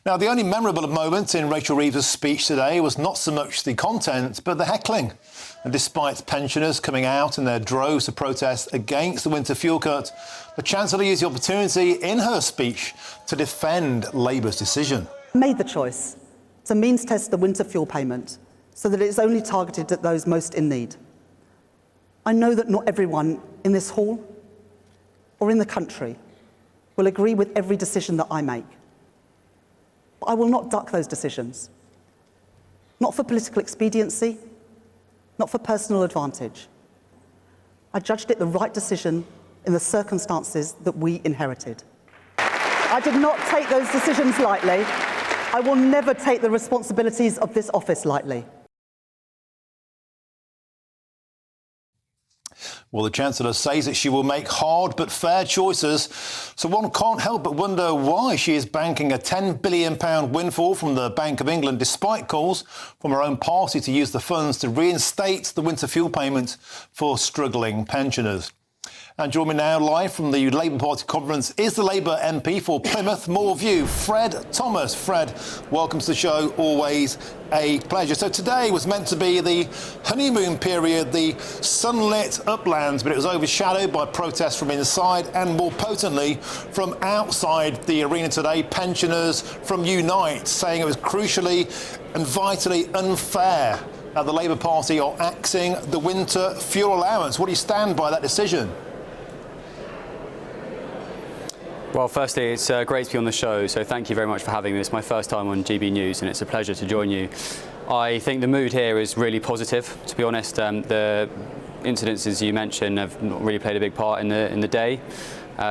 Now, the only memorable moment in Rachel Reeves' speech today was not so much the content, but the heckling. And despite pensioners coming out in their droves to protest against the winter fuel cut, the Chancellor used the opportunity in her speech to defend Labour's decision. I made the choice to means test the winter fuel payment so that it is only targeted at those most in need. I know that not everyone in this hall or in the country will agree with every decision that I make. But I will not duck those decisions. Not for political expediency, not for personal advantage. I judged it the right decision in the circumstances that we inherited. I did not take those decisions lightly. I will never take the responsibilities of this office lightly. Well, the Chancellor says that she will make hard but fair choices, so one can't help but wonder why she is banking a £10 billion windfall from the Bank of England, despite calls from her own party to use the funds to reinstate the winter fuel payment for struggling pensioners. And joining me now live from the Labour Party conference is the Labour MP for Plymouth Moorview, Fred Thomas. Fred, welcome to the show. Always a pleasure. So today was meant to be the honeymoon period, the sunlit uplands, but it was overshadowed by protests from inside and, more potently, from outside the arena today. Pensioners from Unite saying it was crucially and vitally unfair that the Labour Party are axing the winter fuel allowance. What do you stand by that decision? Well, firstly, it's great to be on the show, so thank you very much for having me. It's my first time on GB News, and it's a pleasure to join you. I think the mood here is really positive, to be honest. The incidences you mentioned have not really played a big part in the day.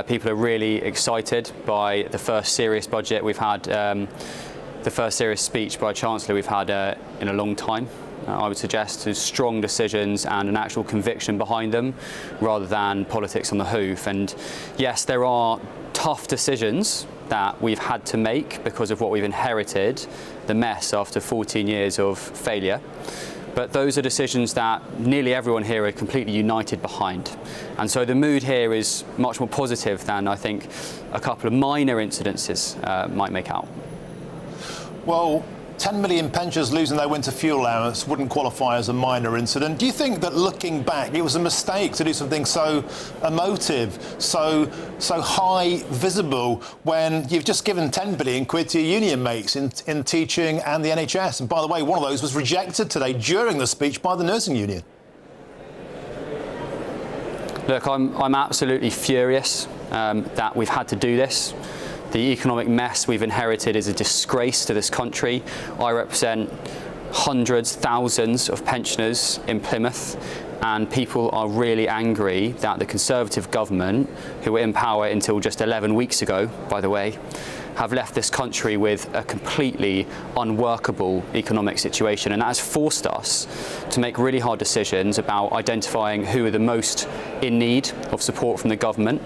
People are really excited by the first serious budget we've had, the first serious speech by Chancellor we've had in a long time. I would suggest to strong decisions and an actual conviction behind them, rather than politics on the hoof. And yes, there are tough decisions that we've had to make because of what we've inherited, the mess after 14 years of failure. But those are decisions that nearly everyone here are completely united behind. And so the mood here is much more positive than I think a couple of minor incidences might make out. Well, 10 million pensioners losing their winter fuel allowance wouldn't qualify as a minor incident. Do you think that, looking back, it was a mistake to do something so emotive, so high visible, when you've just given 10 billion quid to your union mates in teaching and the NHS? And by the way, one of those was rejected today during the speech by the nursing union. Look, I'm absolutely furious that we've had to do this. The economic mess we've inherited is a disgrace to this country. I represent hundreds, thousands of pensioners in Plymouth, and people are really angry that the Conservative government, who were in power until just 11 weeks ago, by the way, have left this country with a completely unworkable economic situation, and that has forced us to make really hard decisions about identifying who are the most in need of support from the government.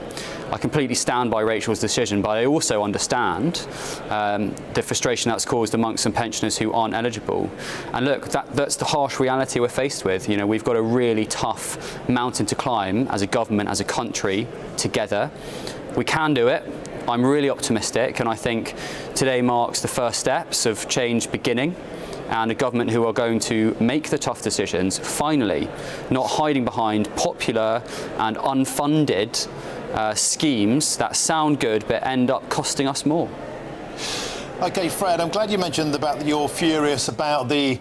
I completely stand by Rachel's decision, but I also understand the frustration that's caused amongst some pensioners who aren't eligible. And look, that's the harsh reality we're faced with. You know, we've got a really tough mountain to climb as a government, as a country, together. We can do it. I'm really optimistic, and I think today marks the first steps of change beginning, and a government who are going to make the tough decisions, finally, not hiding behind popular and unfunded schemes that sound good but end up costing us more. OK, Fred, I'm glad you mentioned about you're furious about the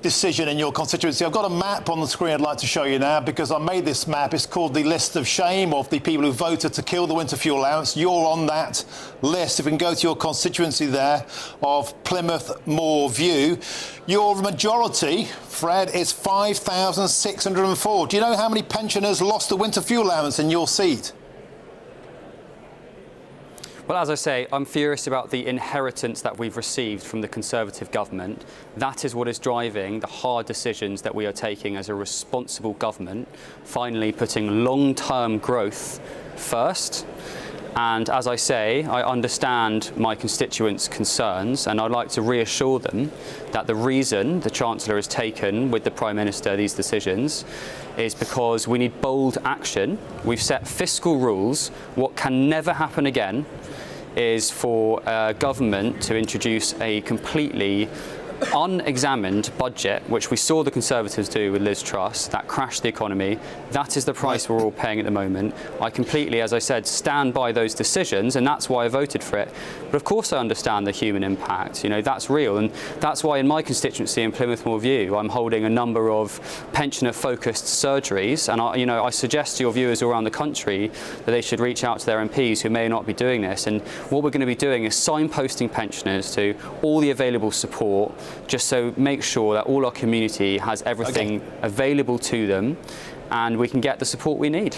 decision in your constituency. I've got a map on the screen I'd like to show you now, because I made this map. It's called the list of shame of the people who voted to kill the winter fuel allowance. You're on that list. If we can go to your constituency there of Plymouth Moorview, your majority, Fred, is 5,604. Do you know how many pensioners lost the winter fuel allowance in your seat? Well, as I say, I'm furious about the inheritance that we've received from the Conservative government. That is what is driving the hard decisions that we are taking as a responsible government, finally putting long-term growth first. And as I say, I understand my constituents' concerns, and I'd like to reassure them that the reason the Chancellor has taken with the Prime Minister these decisions is because we need bold action. We've set fiscal rules. What can never happen again is for government to introduce a completely unexamined budget, which we saw the Conservatives do with Liz Truss, that crashed the economy. That is the price we're all paying at the moment. I completely, as I said, stand by those decisions, and that's why I voted for it. But of course I understand the human impact. You know, that's real, and that's why in my constituency in Plymouth Moor View, I'm holding a number of pensioner-focused surgeries, and I suggest to your viewers all around the country that they should reach out to their MPs who may not be doing this. And what we're going to be doing is signposting pensioners to all the available support, just so make sure that all our community has everything available to them and we can get the support we need.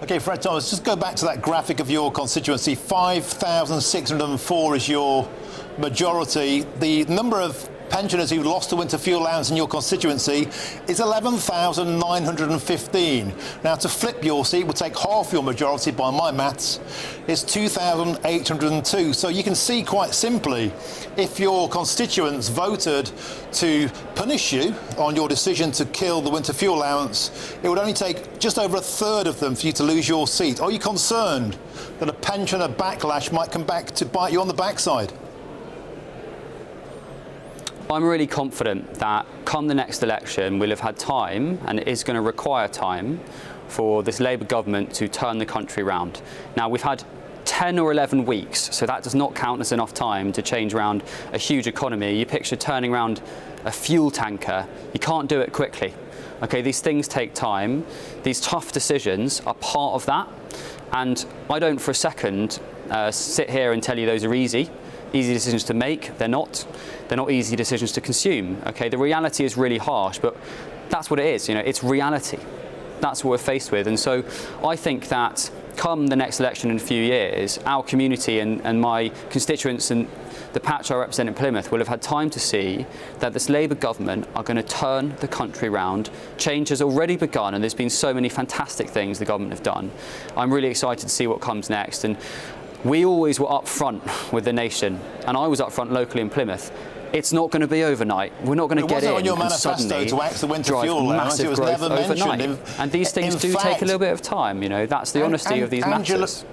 OK, Fred Thomas, just go back to that graphic of your constituency. 5,604 is your majority. The number of pensioners who lost the winter fuel allowance in your constituency is 11,915. Now, to flip your seat would take half your majority by my maths. It's 2,802. So you can see quite simply, if your constituents voted to punish you on your decision to kill the winter fuel allowance, it would only take just over a third of them for you to lose your seat. Are you concerned that a pensioner backlash might come back to bite you on the backside? I'm really confident that come the next election, we'll have had time, and it is going to require time, for this Labour government to turn the country round. Now, we've had 10 or 11 weeks, so that does not count as enough time to change around a huge economy. You picture turning around a fuel tanker. You can't do it quickly. Okay, these things take time. These tough decisions are part of that. And I don't for a second sit here and tell you those are easy decisions to make. They're not easy decisions to consume. Okay, the reality is really harsh, but that's what it is. You know, it's reality. That's what we're faced with. And so I think that come the next election in a few years, our community and my constituents and the patch I represent in Plymouth will have had time to see that this Labour government are going to turn the country round. Change has already begun, and there's been so many fantastic things the government have done. I'm really excited to see what comes next. And we always were up front with the nation, and I was up front locally in Plymouth. It's not going to be overnight. We're not going to get in on your and suddenly to axe the winter drive fuel allowance. massive It was growth never overnight. And these things do take a little bit of time. You know, that's the honesty of these matters.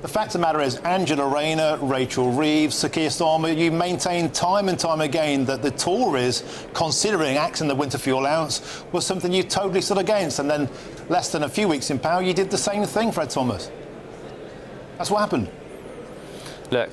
The fact of the matter is, Angela Rayner, Rachel Reeves, Sir Keir Starmer, you maintain time and time again that the Tories, considering axing the winter fuel allowance, was something you totally stood against. And then, less than a few weeks in power, you did the same thing, Fred Thomas. That's what happened. Look,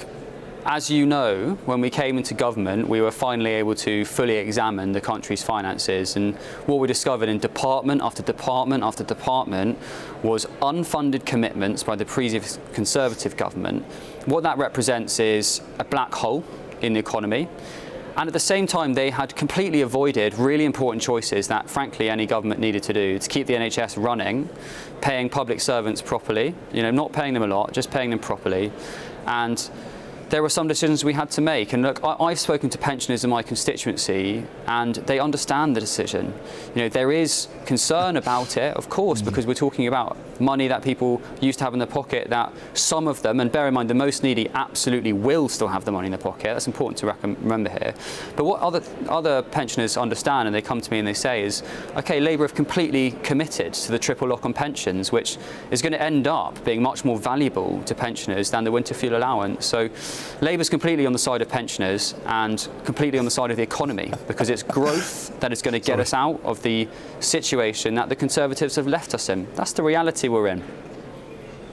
as you know, when we came into government, we were finally able to fully examine the country's finances, and what we discovered in department after department after department was unfunded commitments by the previous Conservative government. What that represents is a black hole in the economy. And at the same time, they had completely avoided really important choices that, frankly, any government needed to do to keep the NHS running, paying public servants properly, you know, not paying them a lot, just paying them properly. And there were some decisions we had to make. And look, I've spoken to pensioners in my constituency, and they understand the decision. You know, there is concern about it, of course, because we're talking about money that people used to have in their pocket, that some of them, and bear in mind the most needy absolutely will still have the money in their pocket. That's important to remember here. But what other pensioners understand, and they come to me and they say is, OK, Labour have completely committed to the triple lock on pensions, which is going to end up being much more valuable to pensioners than the winter fuel allowance. So Labour's completely on the side of pensioners and completely on the side of the economy, because it's growth that is going to get us out of the situation that the Conservatives have left us in. That's the reality we're in.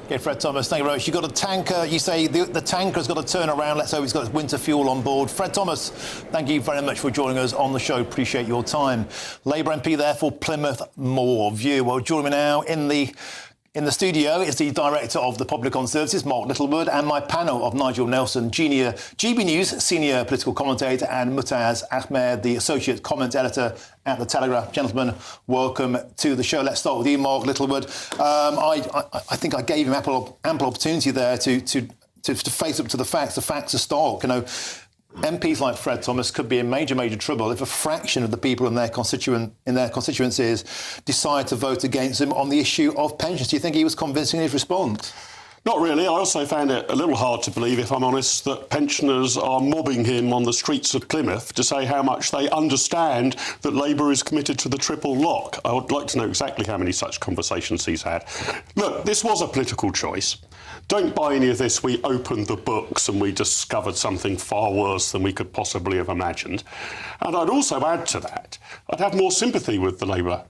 Okay, Fred Thomas, thank you very much. You've got a tanker. You say the tanker's got to turn around. Let's hope it's got winter fuel on board. Fred Thomas, thank you very much for joining us on the show. Appreciate your time. Labour MP there for Plymouth Moor View. Well, joining me now in the studio is the Director of the Public on Services, Mark Littlewood, and my panel of Nigel Nelson, GB News Senior Political Commentator, and Mutaz Ahmed, the Associate Comment Editor at The Telegraph. Gentlemen, welcome to the show. Let's start with you, Mark Littlewood. I think I gave him ample opportunity there to face up to the facts. The facts are stark. You know, MPs like Fred Thomas could be in major trouble if a fraction of the people in their constituencies decide to vote against him on the issue of pensions. Do you think he was convincing in his response? Not really. I also found it a little hard to believe, if I'm honest, that pensioners are mobbing him on the streets of Plymouth to say how much they understand that Labour is committed to the triple lock. I would like to know exactly how many such conversations he's had. Look, this was a political choice. Don't buy any of this, we opened the books and we discovered something far worse than we could possibly have imagined. And I'd also add to that, I'd have more sympathy with the Labour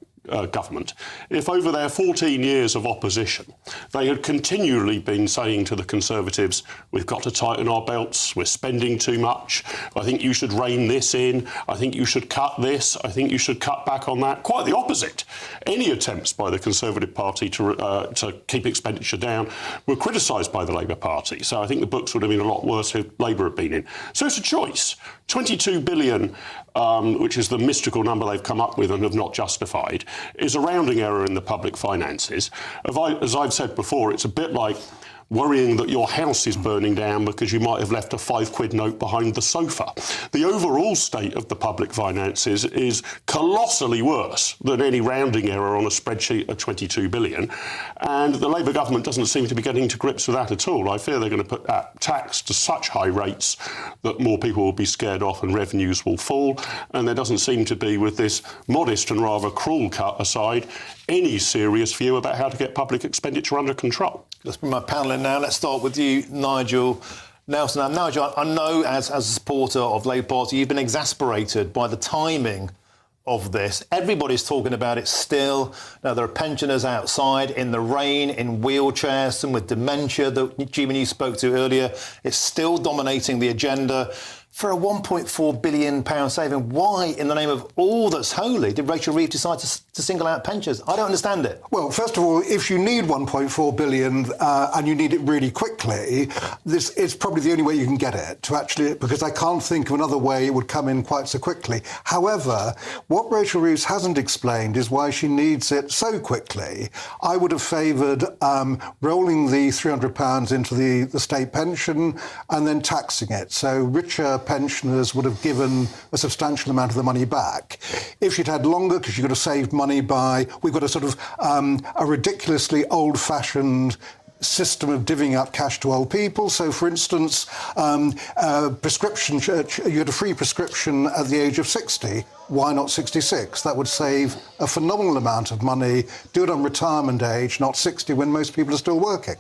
government if over their 14 years of opposition they had continually been saying to the Conservatives, we've got to tighten our belts, we're spending too much, I think you should rein this in, I think you should cut this, I think you should cut back on that. Quite the opposite. Any attempts by the Conservative Party to keep expenditure down were criticised by the Labour Party, so I think the books would have been a lot worse if Labour had been in. So it's a choice. 22 billion, which is the mystical number they've come up with and have not justified, is a rounding error in the public finances. As I've said before, it's a bit like worrying that your house is burning down because you might have left a £5 note behind the sofa. The overall state of the public finances is colossally worse than any rounding error on a spreadsheet of 22 billion. And the Labour government doesn't seem to be getting to grips with that at all. I fear they're going to put that tax to such high rates that more people will be scared off and revenues will fall. And there doesn't seem to be, with this modest and rather cruel cut aside, any serious view about how to get public expenditure under control. Let's bring my panel in now. Let's start with you, Nigel Nelson. Now, Nigel, I know as a supporter of the Labour Party, you've been exasperated by the timing of this. Everybody's talking about it still. Now, there are pensioners outside in the rain, in wheelchairs, some with dementia that Jimmy spoke to earlier. It's still dominating the agenda. For a £1.4 billion saving, why, in the name of all that's holy, did Rachel Reeves decide to single out pensioners? I don't understand it. Well, first of all, if you need £1.4 billion and you need it really quickly, this is probably the only way you can get it, to actually, because I can't think of another way it would come in quite so quickly. However, what Rachel Reeves hasn't explained is why she needs it so quickly. I would have favoured rolling the £300 into the state pension and then taxing it. So richer pensioners would have given a substantial amount of the money back. If she'd had longer, because she could have saved money by, we've got a sort of a ridiculously old-fashioned system of divvying up cash to old people. So, for instance, prescription, you had a free prescription at the age of 60. Why not 66? That would save a phenomenal amount of money. Do it on retirement age, not 60, when most people are still working.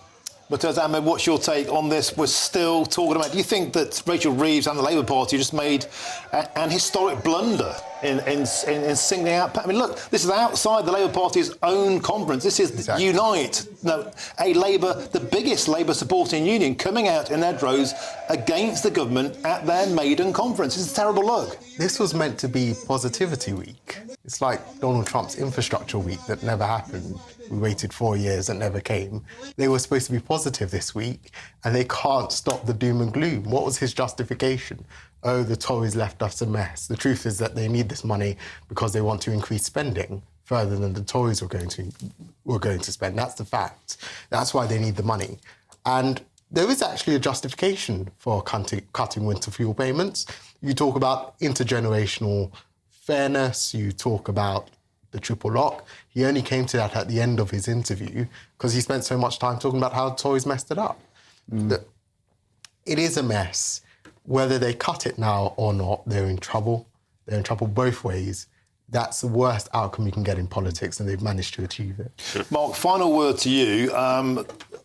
But Ahmed, what's your take on this? We're still talking about. Do you think that Rachel Reeves and the Labour Party just made an historic blunder in singling out? I mean, look, this is outside the Labour Party's own conference. This is exactly. Unite, the biggest Labour supporting union, coming out in their droves against the government at their maiden conference. It's a terrible look. This was meant to be Positivity Week. It's like Donald Trump's Infrastructure Week that never happened. We waited 4 years and never came. They were supposed to be positive this week, and they can't stop the doom and gloom. What was his justification? Oh, the Tories left us a mess. The truth is that they need this money because they want to increase spending further than the Tories were going to spend. That's the fact. That's why they need the money. And there is actually a justification for cutting winter fuel payments. You talk about intergenerational fairness, you talk about the triple lock. He only came to that at the end of his interview because he spent so much time talking about how Tories messed it up. It is a mess. Whether they cut it now or not, they're in trouble. They're in trouble both ways. That's the worst outcome you can get in politics, and they've managed to achieve it. Mark, final word to you.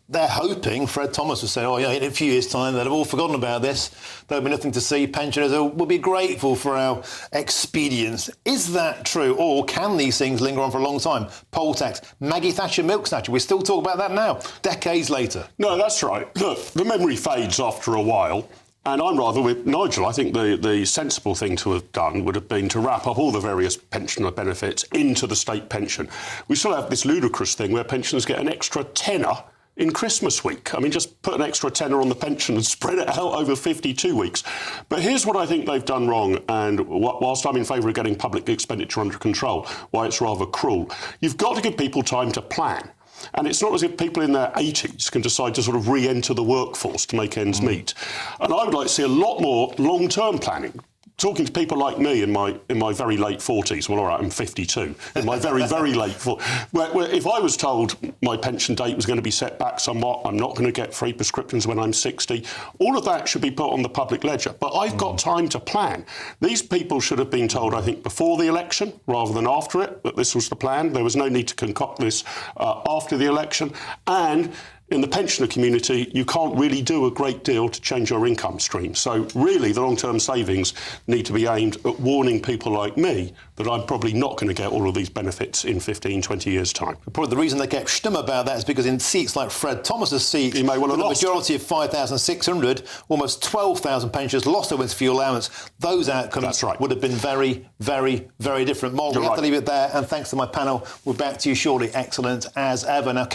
They're hoping, Fred Thomas was saying, in a few years' time, they'll have all forgotten about this. There'll be nothing to see. Pensioners will be grateful for our expedience. Is that true? Or can these things linger on for a long time? Poll tax, Maggie Thatcher milk snatcher. We still talk about that now, decades later. No, that's right. Look, the memory fades after a while. And I'm rather with Nigel. I think the sensible thing to have done would have been to wrap up all the various pensioner benefits into the state pension. We still have this ludicrous thing where pensioners get an extra tenner in Christmas week. I mean, just put an extra tenner on the pension and spread it out over 52 weeks. But here's what I think they've done wrong, and whilst I'm in favour of getting public expenditure under control, why it's rather cruel. You've got to give people time to plan. And it's not as if people in their 80s can decide to sort of re-enter the workforce to make ends meet. And I would like to see a lot more long-term planning talking to people like me in my very late 40s, well, all right, I'm 52, in my very, very late 40s, where if I was told my pension date was going to be set back somewhat, I'm not going to get free prescriptions when I'm 60, all of that should be put on the public ledger. But I've got time to plan. These people should have been told, I think, before the election rather than after it, that this was the plan. There was no need to concoct this after the election. And in the pensioner community, you can't really do a great deal to change your income stream. So really, the long-term savings need to be aimed at warning people like me that I'm probably not going to get all of these benefits in 15, 20 years' time. Probably the reason they get stum about that is because in seats like Fred Thomas's seat, he may well have the lost. majority of 5,600, almost 12,000 pensioners lost their winter fuel allowance. Those outcomes would have been very, very, very different. More, we have to leave it there. And thanks to my panel, we're back to you shortly. Excellent as ever. Now,